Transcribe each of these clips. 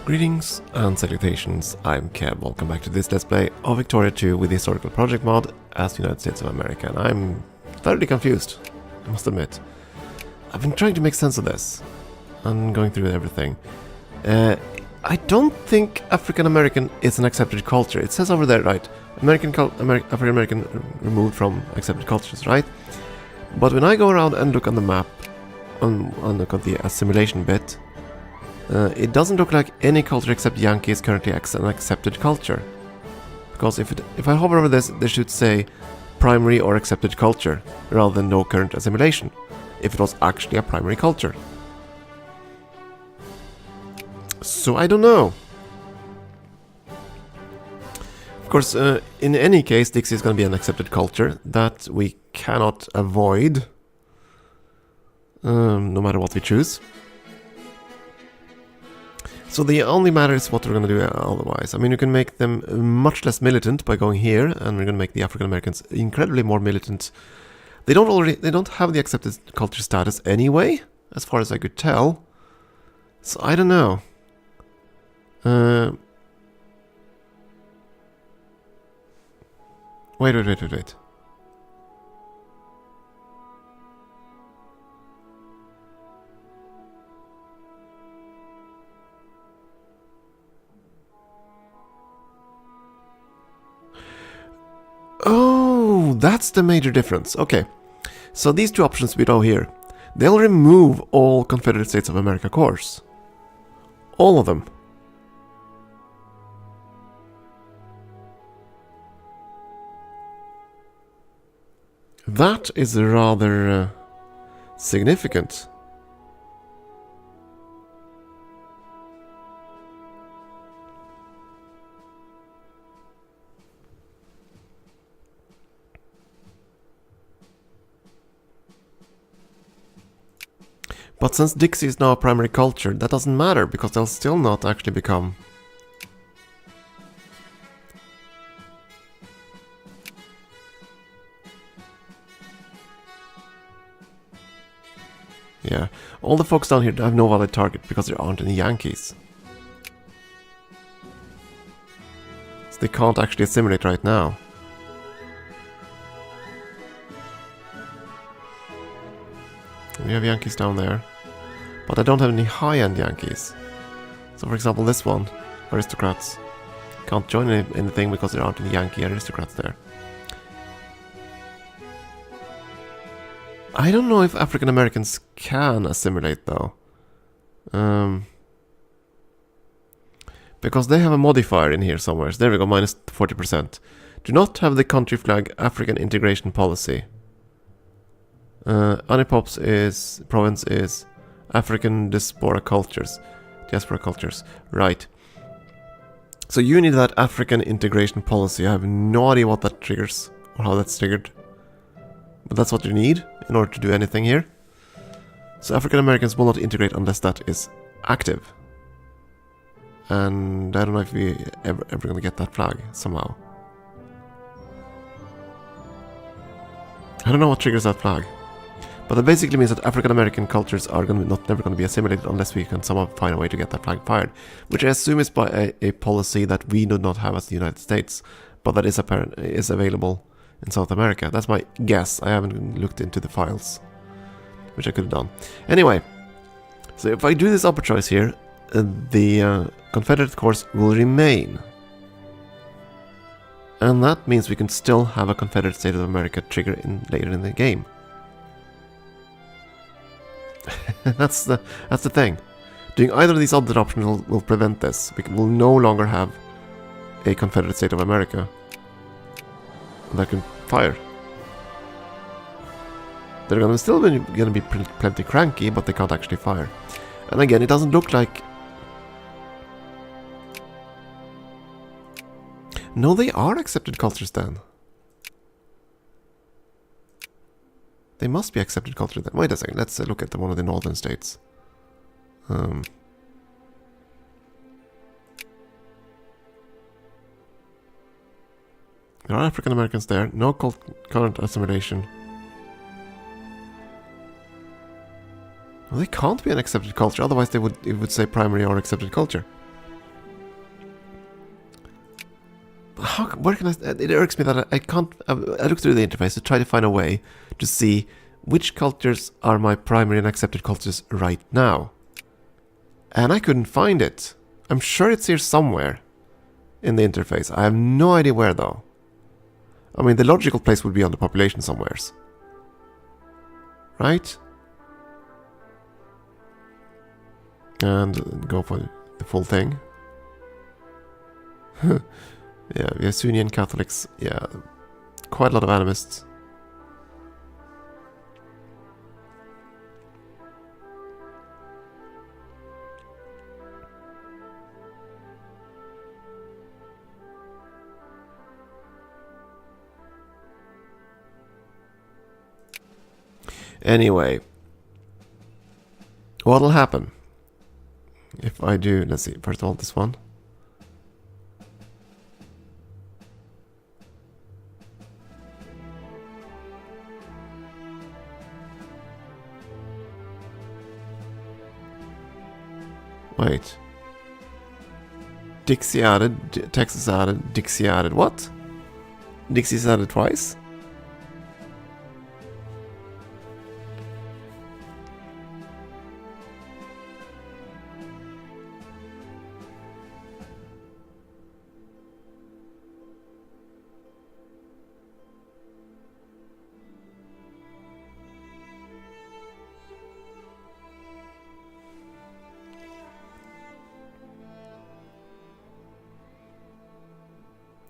Greetings and salutations, I'm Kev. Welcome back to this Let's Play of Victoria 2 with the Historical Project mod as the United States of America. And I'm thoroughly confused, I must admit. I've been trying to make sense of this and going through everything. I don't think African American is an accepted culture. It says over there, right? African American removed from accepted cultures, right? But when I go around and look on the map and look at the assimilation bit, it doesn't look like any culture except Yankee is currently an accepted culture. Because if I hover over this, they should say primary or accepted culture, rather than no current assimilation, if it was actually a primary culture. So I don't know. Of course, in any case, Dixie is going to be an accepted culture that we cannot avoid, no matter what we choose. So the only matter is what we're going to do otherwise. I mean, you can make them much less militant by going here, and we're going to make the African Americans incredibly more militant. They don't have the accepted culture status anyway, as far as I could tell. So I don't know. Wait. Oh, that's the major difference. Okay, so these two options below here, they'll remove all Confederate States of America cores. All of them. That is rather significant. But since Dixie is now a primary culture, that doesn't matter, because they'll still not actually become... Yeah, all the folks down here have no valid target because there aren't any Yankees. So they can't actually assimilate right now. We have Yankees down there, but I don't have any high-end Yankees. So for example this one, aristocrats, can't join anything because there aren't any Yankee aristocrats there. I don't know if African Americans can assimilate though. Because they have a modifier in here somewhere. So there we go, minus 40%. Do not have the country flag African integration policy. Anipop's province is African diaspora cultures. Right. So you need that African integration policy. I have no idea what that triggers or how that's triggered. But that's what you need in order to do anything here. So African Americans will not integrate unless that is active. And I don't know if we ever gonna get that flag somehow. I don't know what triggers that flag. But that basically means that African American cultures are never going to be assimilated unless we can somehow find a way to get that flag fired, which I assume is by a policy that we do not have as the United States, but that is available in South America. That's my guess. I haven't looked into the files, which I could have done. Anyway, so if I do this upper choice here, the Confederate course will remain. And that means we can still have a Confederate State of America trigger later in the game. That's the thing. Doing either of these other options will prevent this. We will no longer have a Confederate State of America that can fire. They're still going to be plenty cranky, but they can't actually fire. And again, it doesn't look like... No, they are accepted cultures then. They must be accepted culture then. Wait a second, let's look at one of the northern states. There are African Americans there, no current assimilation. Well, they can't be an accepted culture, otherwise it would say primary or accepted culture. where can I... It irks me that I can't... I look through the interface to try to find a way to see which cultures are my primary and accepted cultures right now. And I couldn't find it. I'm sure it's here somewhere in the interface. I have no idea where, though. I mean, the logical place would be on the population somewheres. Right? And go for the full thing. Yeah, we have Sunni and Catholics. Yeah, quite a lot of animists. Anyway, what'll happen if I do, let's see, first of all this one. Wait. Dixie added, Texas added, Dixie added, what? Dixie's added twice?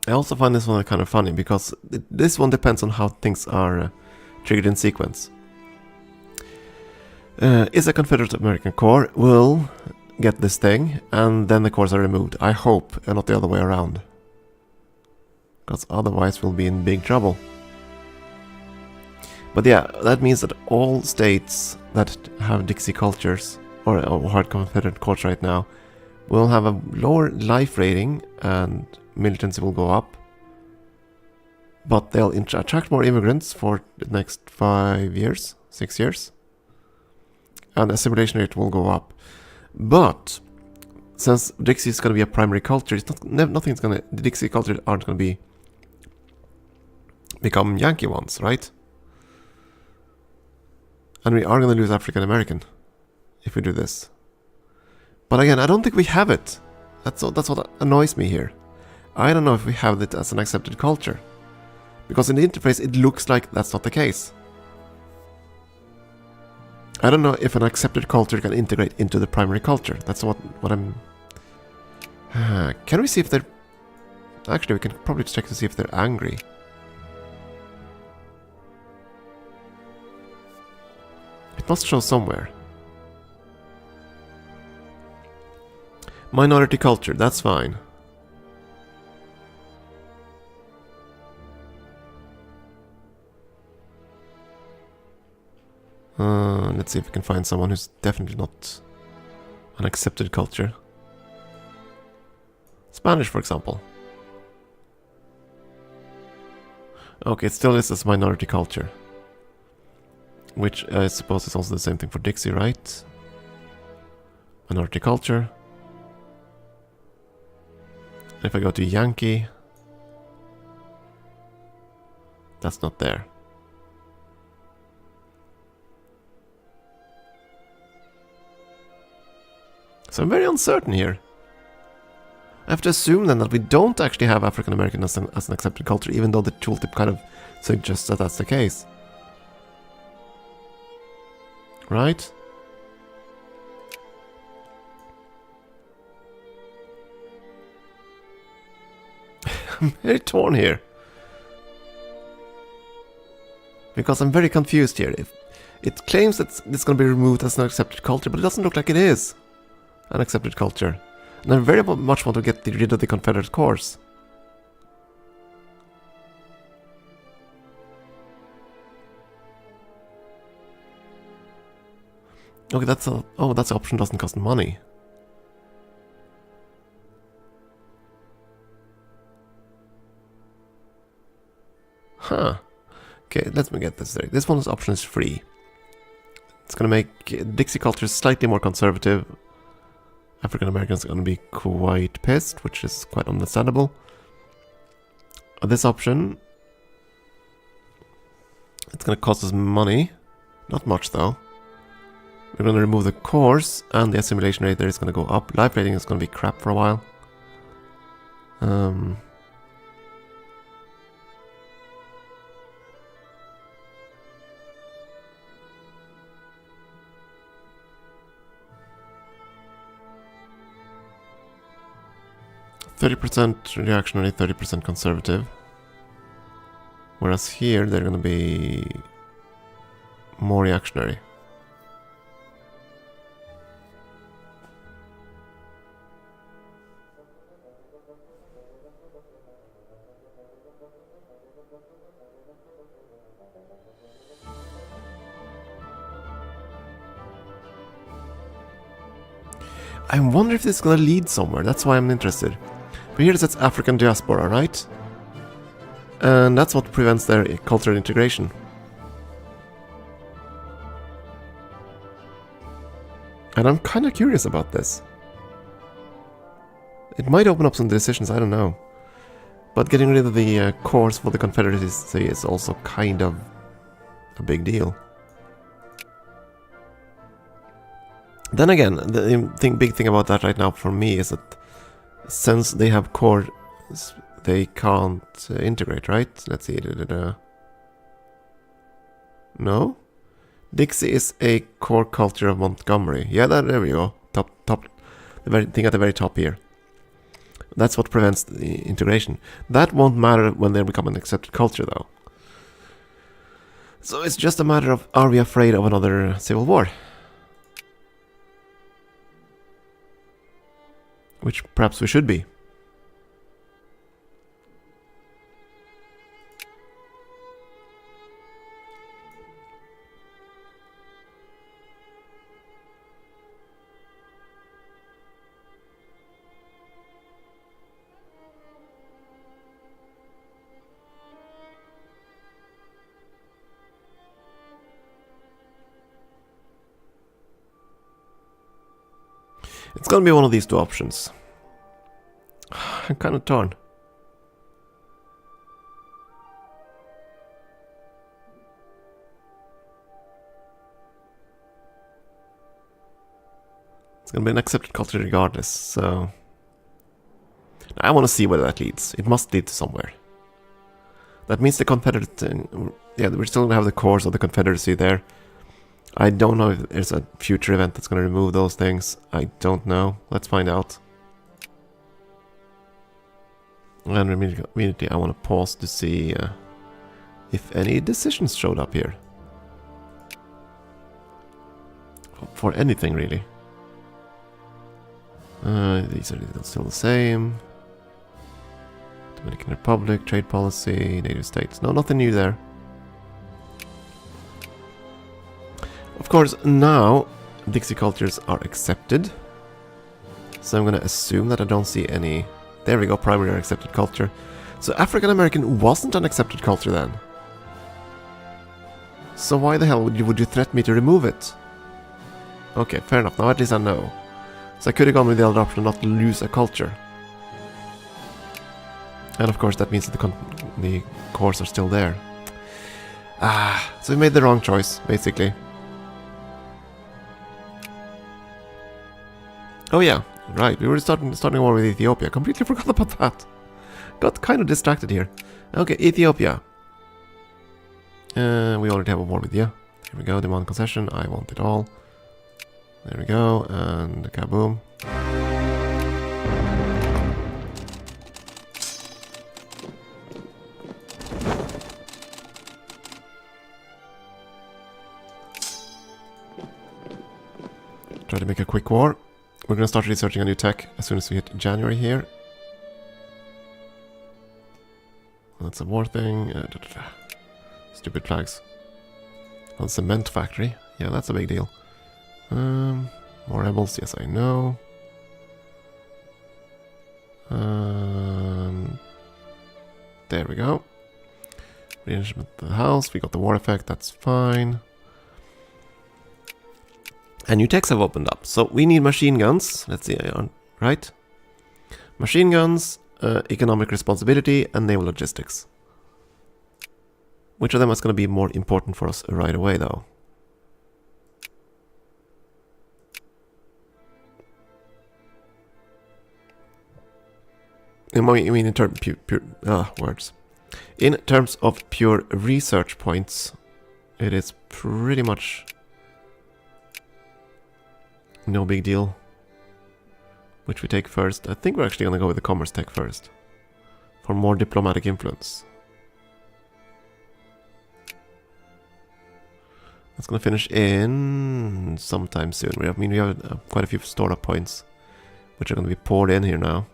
I also find this one kind of funny because this one depends on how things are triggered in sequence. Is a Confederate American core will get this thing and then the cores are removed. I hope, and not the other way around. Because otherwise we'll be in big trouble. But yeah, that means that all states that have Dixie cultures or hard Confederate cores right now will have a lower life rating and militancy will go up, but they'll attract more immigrants for the next 5 years, 6 years, and assimilation rate will go up. But since Dixie is going to be a primary culture, it's not, nothing's going to, the Dixie cultures aren't going to become Yankee ones, right? And we are going to lose African American if we do this. But again, I don't think we have it. That's what annoys me here. I don't know if we have it as an accepted culture. Because in the interface it looks like that's not the case. I don't know if an accepted culture can integrate into the primary culture. That's what I'm... Can we see if they're... Actually, we can probably check to see if they're angry. It must show somewhere. Minority culture, that's fine. Let's see if we can find someone who's definitely not an accepted culture. Spanish, for example. Okay, it still is as minority culture. Which I suppose is also the same thing for Dixie, right? Minority culture. If I go to Yankee, that's not there. So I'm very uncertain here. I have to assume then that we don't actually have African American as an accepted culture, even though the tooltip kind of suggests that that's the case. Right? I'm very torn here. Because I'm very confused here. If it claims that it's going to be removed as an accepted culture, but it doesn't look like it is an accepted culture. And I very much want to get rid of the Confederate cores. Okay, that's a... Oh, that's option doesn't cost money. Huh. Okay, let me get this straight. This one's option is free. It's gonna make Dixie culture slightly more conservative. African Americans are gonna be quite pissed, which is quite understandable. this option, it's going to cost us money. Not much though. We're going to remove the cores, and the assimilation rate there is going to go up. Life rating is going to be crap for a while. 30% reactionary, 30% conservative. Whereas here they're going to be more reactionary. I wonder if this is going to lead somewhere. That's why I'm interested. But here it says African diaspora, right? And that's what prevents their cultural integration. And I'm kind of curious about this. It might open up some decisions, I don't know. But getting rid of the cores for the Confederacy is also kind of a big deal. Then again, the big thing about that right now for me is that since they have cores, they can't integrate, right? Let's see. No? Dixie is a core culture of Montgomery. Yeah, there we go. Top, the thing at the very top here. That's what prevents the integration. That won't matter when they become an accepted culture, though. So it's just a matter of, are we afraid of another civil war? Which perhaps we should be. It's gonna be one of these two options. I'm kind of torn. It's gonna be an accepted culture regardless, so... I want to see where that leads. It must lead to somewhere. That means the Confederate... yeah, we're still gonna have the cores of the Confederacy there. I don't know if there's a future event that's gonna remove those things. I don't know. Let's find out. And immediately I want to pause to see if any decisions showed up here. For anything, really. These are still the same. Dominican Republic, trade policy, native states. No, nothing new there. Of course, now Dixie cultures are accepted. So I'm going to assume that I don't see any... There we go, primary accepted culture. So African American wasn't an accepted culture then. So why the hell would you threaten me to remove it? Okay, fair enough. Now at least I know. So I could have gone with the other option, not to lose a culture. And of course that means that the cores are still there. So we made the wrong choice, basically. Oh yeah, right, we were starting a war with Ethiopia. Completely forgot about that. Got kind of distracted here. Okay, Ethiopia. We already have a war with you. Here we go, demand concession. I want it all. There we go, and kaboom. Try to make a quick war. We're going to start researching a new tech as soon as we hit January here. That's a war thing. Stupid flags. On cement factory. Yeah, that's a big deal. More rebels. Yes, I know. There we go. Rearrangement of the house. We got the war effect. That's fine. And new techs have opened up. So we need machine guns. Let's see, right? Machine guns economic responsibility, and naval logistics. Which of them is going to be more important for us right away, though? I mean, in terms words. In terms of pure research points, it is pretty much no big deal. Which we take first. I think we're actually going to go with the commerce tech first. For more diplomatic influence. That's going to finish in sometime soon. We have quite a few startup points, which are going to be poured in here now.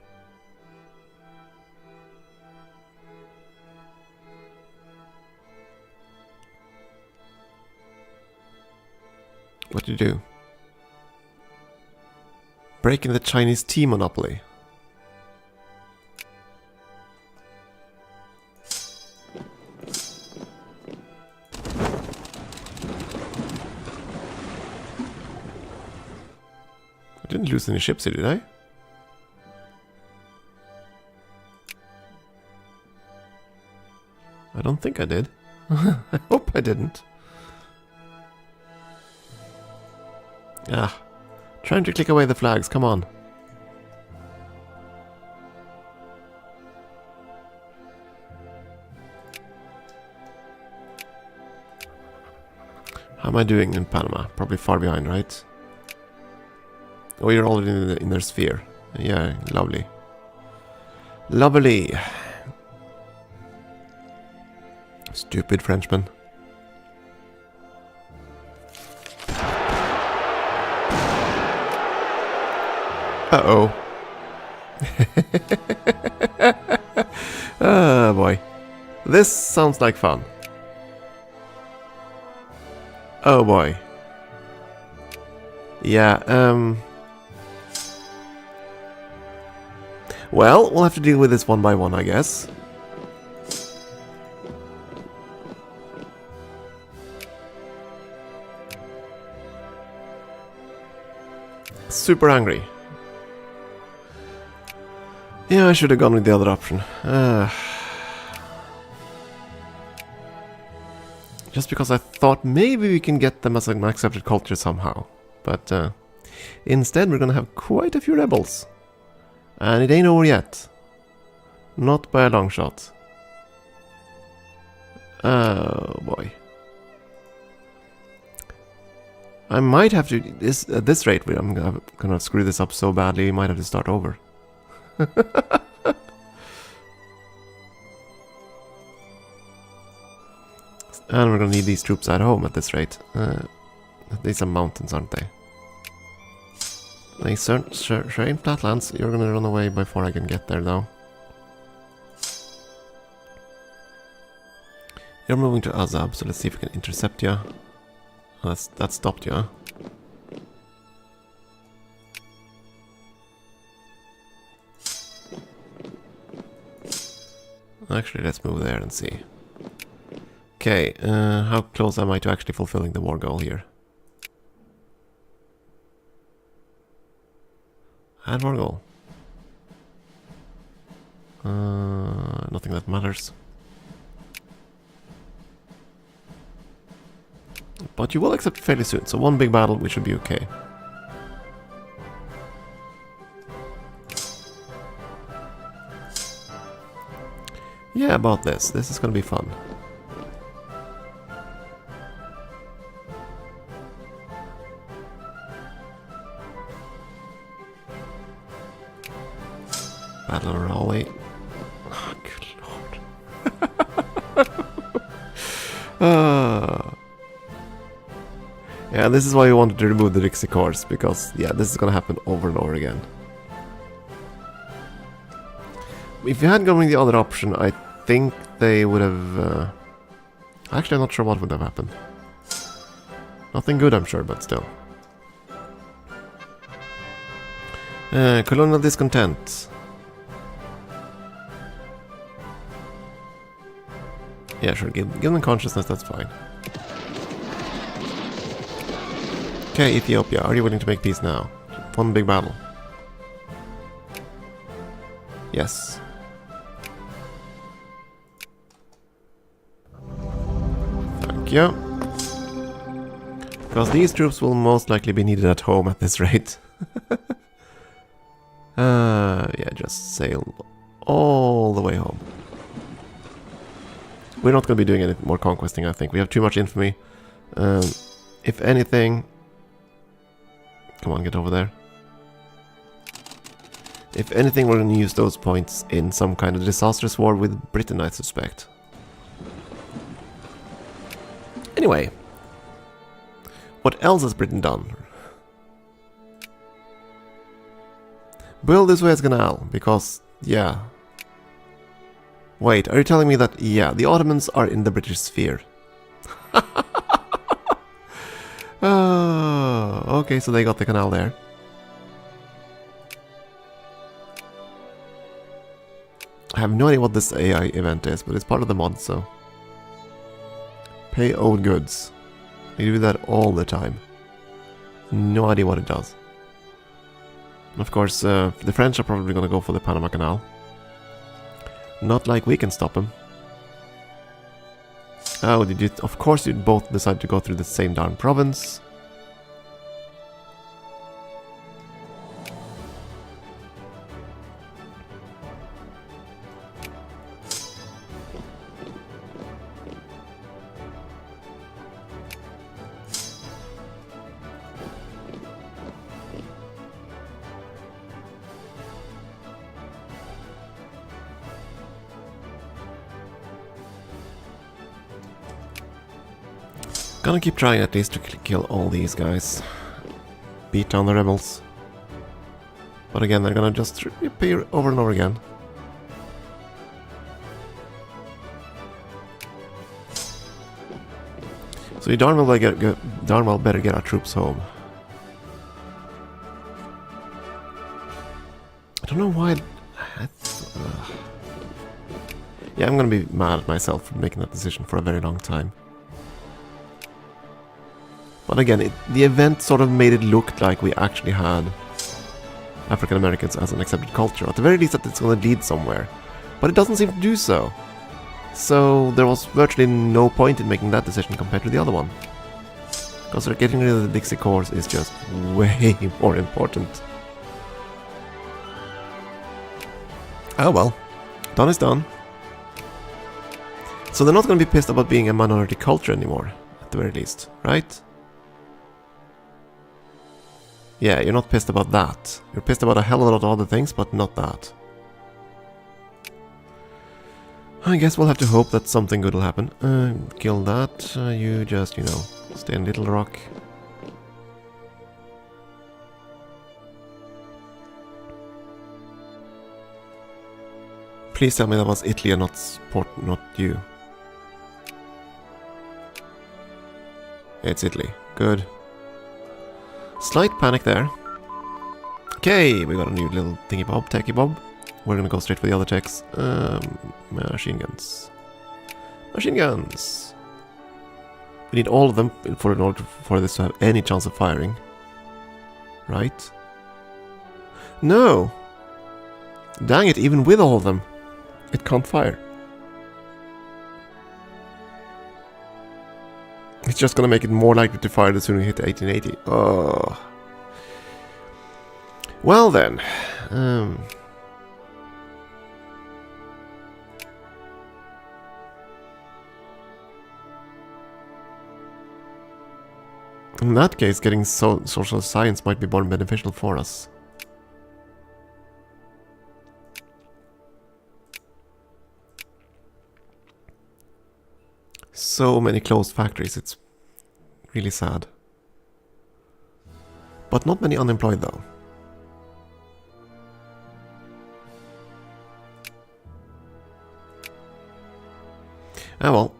What do you do? Breaking the Chinese tea monopoly. I didn't lose any ships here, did I? I don't think I did. I hope I didn't. Ah. Trying to click away the flags, come on. How am I doing in Panama? Probably far behind, right? Oh, you're already in their sphere. Yeah, lovely. Lovely. Stupid Frenchman. Uh-oh. Oh boy. This sounds like fun. Oh boy. Yeah, well, we'll have to deal with this one by one, I guess. Super angry. Yeah, I should have gone with the other option. Just because I thought maybe we can get them as an accepted culture somehow. But instead we're gonna have quite a few rebels. And it ain't over yet. Not by a long shot. Oh boy. I might have to... at this rate, I'm gonna screw this up so badly, I might have to start over. And we're gonna need these troops at home at this rate. These are mountains, aren't they? They sure ain't flatlands. You're gonna run away before I can get there, though. You're moving to Azab, so let's see if we can intercept you. Oh, that stopped you, huh? Actually, let's move there and see. Okay, how close am I to actually fulfilling the war goal here? Add war goal. Nothing that matters. But you will accept fairly soon, so one big battle, we should be okay. Yeah, about this. This is gonna be fun. Battle of Raleigh. Oh, good lord. Yeah, this is why we wanted to remove the Dixie cores, because, yeah, this is gonna happen over and over again. If you had gone with the other option, I think they would have... Actually, I'm not sure what would have happened. Nothing good, I'm sure, but still. Colonial discontent. Yeah, sure, give them consciousness, that's fine. Okay, Ethiopia, are you willing to make peace now? One big battle. Yes. you. Because these troops will most likely be needed at home at this rate. Yeah, just sail all the way home. We're not going to be doing any more conquesting, I think. We have too much infamy. If anything... Come on, get over there. If anything, we're going to use those points in some kind of disastrous war with Britain, I suspect. Anyway. What else has Britain done? Build the Suez Canal, because, yeah. Wait, are you telling me that, yeah, the Ottomans are in the British sphere? Oh, okay, so they got the canal there. I have no idea what this AI event is, but it's part of the mod, so... Pay old goods. They do that all the time. No idea what it does. And of course, the French are probably gonna go for the Panama Canal. Not like we can stop them. Oh, did you... Of course you both decide to go through the same darn province. Gonna keep trying at least to kill all these guys. Beat down the rebels. But again, they're gonna just reappear over and over again. So you darn well better get our troops home. I don't know why... Yeah, I'm gonna be mad at myself for making that decision for a very long time. But again, the event sort of made it look like we actually had African Americans as an accepted culture. At the very least that it's going to lead somewhere. But it doesn't seem to do so. So there was virtually no point in making that decision compared to the other one. Because getting rid of the Dixie cores is just way more important. Oh well. Done is done. So they're not going to be pissed about being a minority culture anymore. At the very least, right? Yeah, you're not pissed about that. You're pissed about a hell of a lot of other things, but not that. I guess we'll have to hope that something good will happen. Kill that. You just, you know, stay in Little Rock. Please tell me that was Italy and not you. It's Italy. Good. Slight panic there. Okay, we got a new little thingy bob, tacky bob. We're gonna go straight for the other techs. Machine guns. Machine guns! We need all of them in order for this to have any chance of firing. Right? No! Dang it, even with all of them, it can't fire. It's just gonna make it more likely to fire the sooner we hit 1880. Oh. Well then. In that case, getting social science might be more beneficial for us. So many closed factories, it's really sad. But not many unemployed though. Ah well.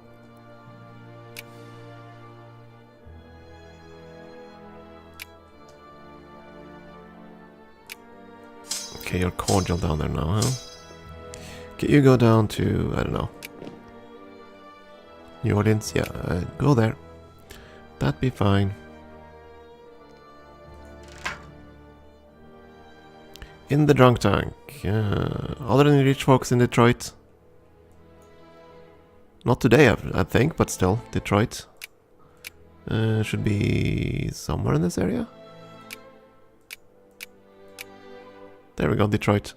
Okay, you're cordial down there now, huh? Okay, you go down to, I don't know. New Orleans, yeah, go there. That'd be fine. In the drunk tank. Are there any rich folks in Detroit? Not today, I think, but still, Detroit. Should be somewhere in this area. There we go, Detroit.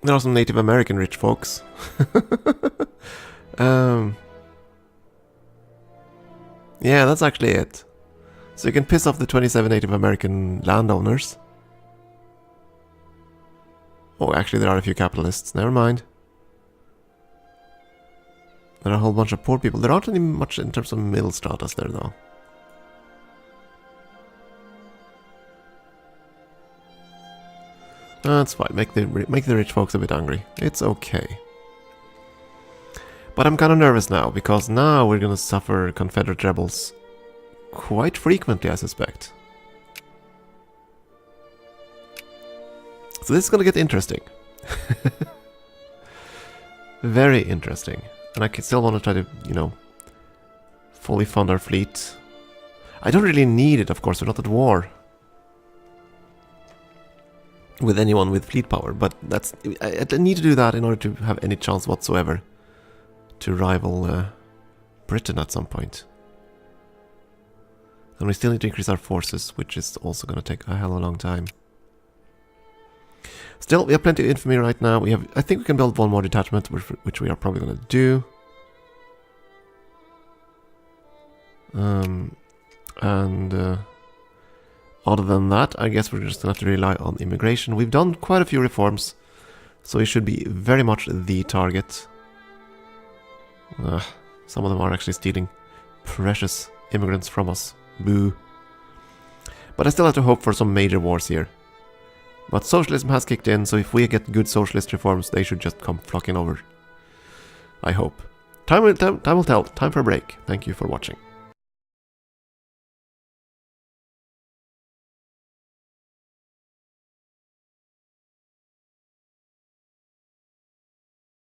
There are some Native American rich folks. Yeah, that's actually it. So you can piss off the 27 Native American landowners. Oh, actually there are a few capitalists, never mind. There are a whole bunch of poor people. There aren't any much in terms of middle stratas there though. That's fine, make the rich folks a bit angry. It's okay. But I'm kind of nervous now, because now we're gonna suffer Confederate rebels quite frequently, I suspect. So this is gonna get interesting. Very interesting. And I still want to try to, you know, fully fund our fleet. I don't really need it, of course, we're not at war with anyone with fleet power, but that's I need to do that in order to have any chance whatsoever to rival Britain at some point. And we still need to increase our forces, which is also going to take a hell of a long time. Still, we have plenty of infantry right now. I think we can build one more detachment, which we are probably going to do. Other than that, I guess we're just going to have to rely on immigration. We've done quite a few reforms, so it should be very much the target. Some of them are actually stealing precious immigrants from us. Boo. But I still have to hope for some major wars here. But socialism has kicked in, so if we get good socialist reforms, they should just come flocking over. I hope. Time will tell. Time for a break. Thank you for watching.